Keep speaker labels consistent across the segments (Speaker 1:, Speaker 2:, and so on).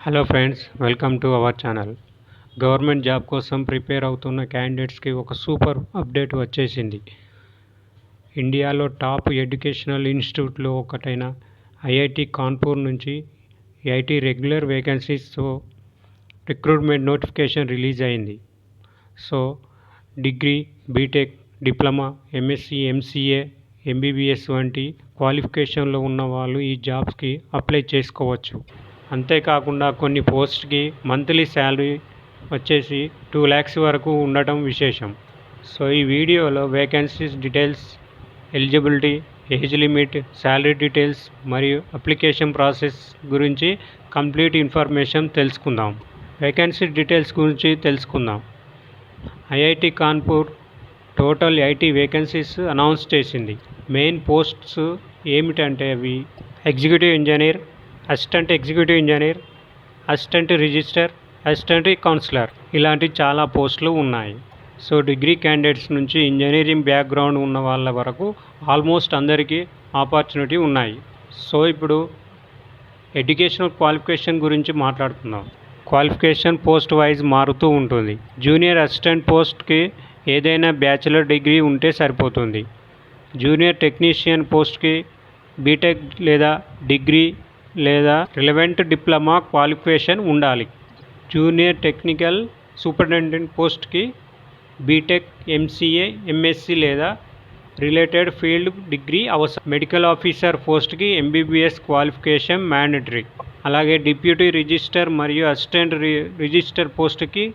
Speaker 1: Hello friends, welcome to our channel. Government job కోసం prepare అవుతున్న క్యాండిడేట్స్కి ఒక సూపర్ అప్డేట్ వచ్చేసింది. ఇండియాలో టాప్ ఎడ్యుకేషనల్ ఇన్స్టిట్యూట్లో ఒకటైన ఐఐటి కాన్పూర్ నుంచి ఐఐటి రెగ్యులర్ వేకెన్సీస్తో రిక్రూట్మెంట్ నోటిఫికేషన్ రిలీజ్ అయింది. So degree, BTech, diploma, MSc, MCA, MBBS వంటి క్వాలిఫికేషన్లో ఉన్న వాళ్ళు ఈ జాబ్స్కి అప్లై చేసుకోవచ్చు. అంతేకాకుండా కొన్ని పోస్ట్కి మంత్లీ శాలరీ వచ్చేసి 2 lakhs వరకు ఉండటం విశేషం. సో ఈ వీడియోలో vacancies details, eligibility, age limit, salary details మరియు అప్లికేషన్ ప్రాసెస్ గురించి కంప్లీట్ ఇన్ఫర్మేషన్ తెలుసుకుందాం. వేకెన్సీ డీటెయిల్స్ గురించి తెలుసుకుందాం. IIT Kanpur total 80 vacancies announce చేసింది. మెయిన్ పోస్ట్స్ ఏమిటంటే అవి executive engineer, assistant executive engineer, assistant register, assistant counsellor ఇలాంటి చాలా పోస్టులు ఉన్నాయి. సో డిగ్రీ క్యాండిడేట్స్ నుంచి ఇంజనీరింగ్ బ్యాక్గ్రౌండ్ ఉన్న వాళ్ళ వరకు ఆల్మోస్ట్ అందరికీ ఆపర్చునిటీ ఉన్నాయి. సో ఇప్పుడు ఎడ్యుకేషనల్ క్వాలిఫికేషన్ గురించి మాట్లాడుకుందాం. క్వాలిఫికేషన్ పోస్ట్ వైజ్ మారుతూ ఉంటుంది. జూనియర్ అసిస్టెంట్ పోస్ట్కి ఏదైనా బ్యాచిలర్ డిగ్రీ ఉంటే సరిపోతుంది. జూనియర్ టెక్నీషియన్ పోస్ట్కి బీటెక్ లేదా డిగ్రీ లేదా రిలవెంట్ డిప్లొమా క్వాలిఫికేషన్ ఉండాలి. జూనియర్ టెక్నికల్ సూపరింటెండెంట్ పోస్ట్కి బీటెక్, ఎంసీఏ, ఎంఎస్సి లేదా రిలేటెడ్ ఫీల్డ్ డిగ్రీ అవసరం. మెడికల్ ఆఫీసర్ పోస్ట్కి ఎంబీబీఎస్ క్వాలిఫికేషన్ మ్యాండటరీ. అలాగే డిప్యూటీ రిజిస్టర్ మరియు అసిస్టెంట్ రిజిస్టర్ పోస్ట్కి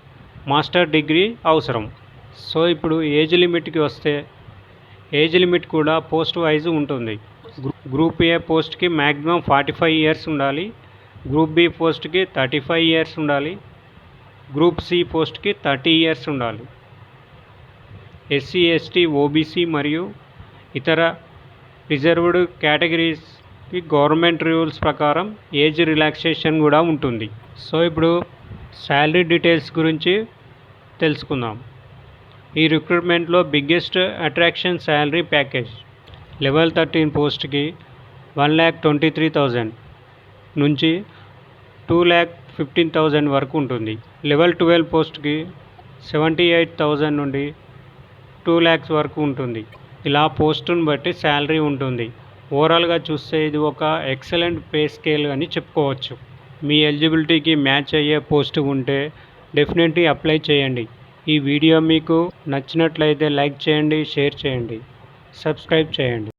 Speaker 1: మాస్టర్ డిగ్రీ అవసరం. సో ఇప్పుడు ఏజ్ లిమిట్కి వస్తే ఏజ్ లిమిట్ కూడా పోస్ట్ వైజ్ ఉంటుంది. గ్రూప్ ఏ పోస్ట్కి మ్యాక్సిమం 45 years ఉండాలి. గ్రూప్ బి పోస్ట్కి 35 years ఉండాలి. గ్రూప్ సి పోస్ట్కి 30 years ఉండాలి. ఎస్సీ, ఎస్టీ, ఓబీసీ మరియు ఇతర రిజర్వ్డ్ కేటగిరీస్కి గవర్నమెంట్ రూల్స్ ప్రకారం ఏజ్ రిలాక్సేషన్ కూడా ఉంటుంది. సో ఇప్పుడు శాలరీ డీటెయిల్స్ గురించి తెలుసుకుందాం. ఈ రిక్రూట్మెంట్లో biggest attraction salary package. Level 13 పోస్ట్కి 1,23,000 నుంచి 2,15,000 వరకు ఉంటుంది. లెవెల్ 12 పోస్ట్కి 78,000 నుండి 2 lakhs వరకు ఉంటుంది. ఇలా పోస్టును బట్టి శాలరీ ఉంటుంది. ఓవరాల్గా చూస్తే ఇది ఒక ఎక్సలెంట్ పే స్కేల్ అని చెప్పుకోవచ్చు. మీ ఎలిజిబిలిటీకి మ్యాచ్ అయ్యే పోస్ట్ ఉంటే డెఫినెట్లీ అప్లై చేయండి. ఈ వీడియో మీకు నచ్చినట్లయితే లైక్ చేయండి, షేర్ చేయండి, సబ్స్క్రైబ్ చేయండి.